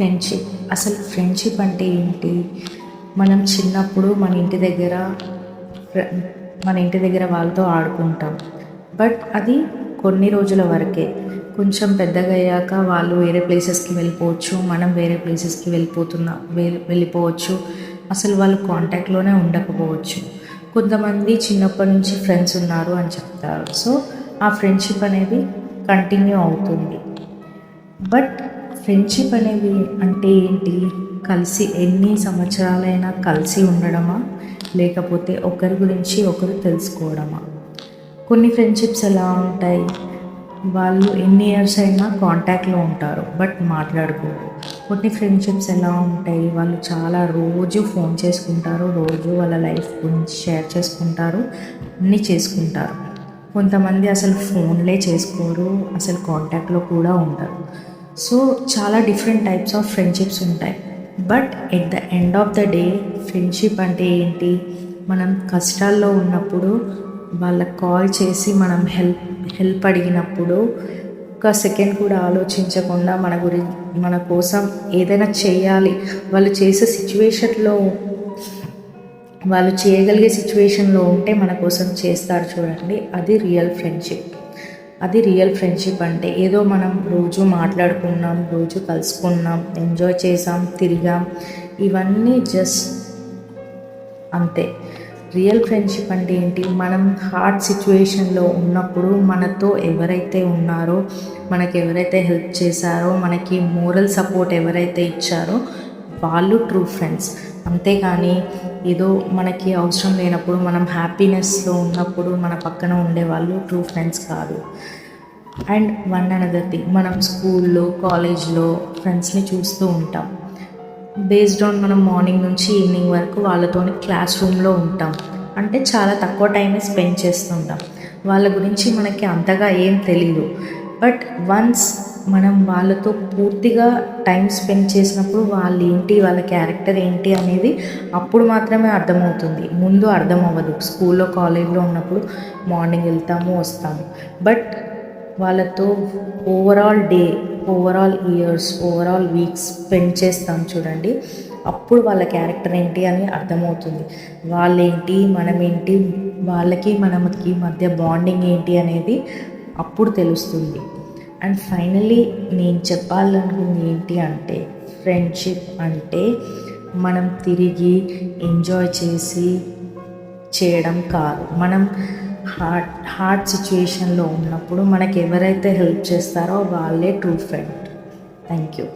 Friendship. అసలు friendship అంటే ఏంటి? మనం చిన్నప్పుడు మన ఇంటి దగ్గర వాళ్ళతో ఆడుకుంటాం. బట్ అది కొన్ని రోజుల వరకే. కొంచెం పెద్దగా అయ్యాక వాళ్ళు వేరే ప్లేసెస్కి వెళ్ళిపోవచ్చు, మనం వేరే ప్లేసెస్కి వెళ్ళిపోవచ్చు. అసలు వాళ్ళు కాంటాక్ట్లోనే ఉండకపోవచ్చు. కొంతమంది చిన్నప్పటి నుంచి ఫ్రెండ్స్ ఉన్నారు అని చెప్తారు. సో ఆ ఫ్రెండ్షిప్ అనేది కంటిన్యూ అవుతుంది. బట్ ఫ్రెండ్షిప్ అనేది అంటే ఏంటి? కలిసి ఎన్ని సంవత్సరాలైనా కలిసి ఉండడమా, లేకపోతే ఒకరి గురించి ఒకరు తెలుసుకోవడమా? కొన్ని ఫ్రెండ్షిప్స్ ఎలా ఉంటాయి? వాళ్ళు ఎన్ని ఇయర్స్ అయినా కాంటాక్ట్లో ఉంటారు, బట్ మాట్లాడుకోరు. కొన్ని ఫ్రెండ్షిప్స్ ఎలా ఉంటాయి? వాళ్ళు చాలా రోజు ఫోన్ చేసుకుంటారు, రోజు వాళ్ళ లైఫ్ గురించి షేర్ చేసుకుంటారు, అన్నీ చేసుకుంటారు. కొంతమంది అసలు ఫోన్లే చేసుకోరు, అసలు కాంటాక్ట్లో కూడా ఉండరు. సో చాలా డిఫరెంట్ టైప్స్ ఆఫ్ ఫ్రెండ్షిప్స్ ఉంటాయి. But at the end of the day friendship అంటే ఏంటి? మనం కష్టాల్లో ఉన్నప్పుడు వాళ్ళకి కాల్ చేసి మనం హెల్ప్ అడిగినప్పుడు ఒక సెకండ్ కూడా ఆలోచించకుండా మన కోసం ఏదైనా చేయాలి, వాళ్ళు చేయగలిగే సిచ్యువేషన్లో ఉంటే మన కోసం చేస్తారు చూడండి, అది రియల్ ఫ్రెండ్షిప్ అంటే. ఏదో మనం రోజు మాట్లాడుకున్నాం, రోజు కలుసుకున్నాం, ఎంజాయ్ చేసాం, తిరిగాం, ఇవన్నీ జస్ట్ అంతే. రియల్ ఫ్రెండ్షిప్ అంటే ఏంటి? మనం హార్డ్ సిచ్యువేషన్లో ఉన్నప్పుడు మనతో ఎవరైతే ఉన్నారో, మనకి ఎవరైతే హెల్ప్ చేశారో, మనకి మోరల్ సపోర్ట్ ఎవరైతే ఇచ్చారో వాళ్ళు ట్రూ ఫ్రెండ్స్. అంతేగాని ఏదో మనకి అవసరం లేనప్పుడు, మనం హ్యాపీనెస్లో ఉన్నప్పుడు మన పక్కన ఉండేవాళ్ళు ట్రూ ఫ్రెండ్స్ కాదు. అండ్ వన్ అనదర్ థింగ్, మనం స్కూల్లో, కాలేజ్లో ఫ్రెండ్స్ని చూస్తూ ఉంటాం. బేస్డ్ ఆన్ మనం మార్నింగ్ నుంచి ఈవినింగ్ వరకు వాళ్ళతోని క్లాస్ రూమ్లో ఉంటాం, అంటే చాలా తక్కువ టైమే స్పెండ్ చేస్తుంటాం. వాళ్ళ గురించి మనకి అంతగా ఏం తెలీదు. బట్ వన్స్ మనం వాళ్ళతో పూర్తిగా టైం స్పెండ్ చేసినప్పుడు వాళ్ళు ఏంటి, వాళ్ళ క్యారెక్టర్ ఏంటి అనేది అప్పుడు మాత్రమే అర్థమవుతుంది. ముందు అర్థం అవ్వదు. స్కూల్లో, కాలేజ్లో ఉన్నప్పుడు మార్నింగ్ వెళ్తాము, వస్తాము. బట్ వాళ్ళతో overall years, overall weeks spend చేస్తాం చూడండి, అప్పుడు వాళ్ళ క్యారెక్టర్ ఏంటి అని అర్థమవుతుంది. వాళ్ళేంటి, మనమేంటి, వాళ్ళకి మనకి మధ్య బాండింగ్ ఏంటి అనేది అప్పుడు తెలుస్తుంది. అండ్ ఫైనల్లీ నేను చెప్పాలనుకుంది ఏంటి అంటే, ఫ్రెండ్షిప్ అంటే మనం తిరిగి ఎంజాయ్ చేయడం కాదు. మనం హార్డ్ సిచ్యువేషన్లో ఉన్నప్పుడు మనకి ఎవరైతే హెల్ప్ చేస్తారో వాళ్ళే ట్రూ ఫ్రెండ్. Thank you.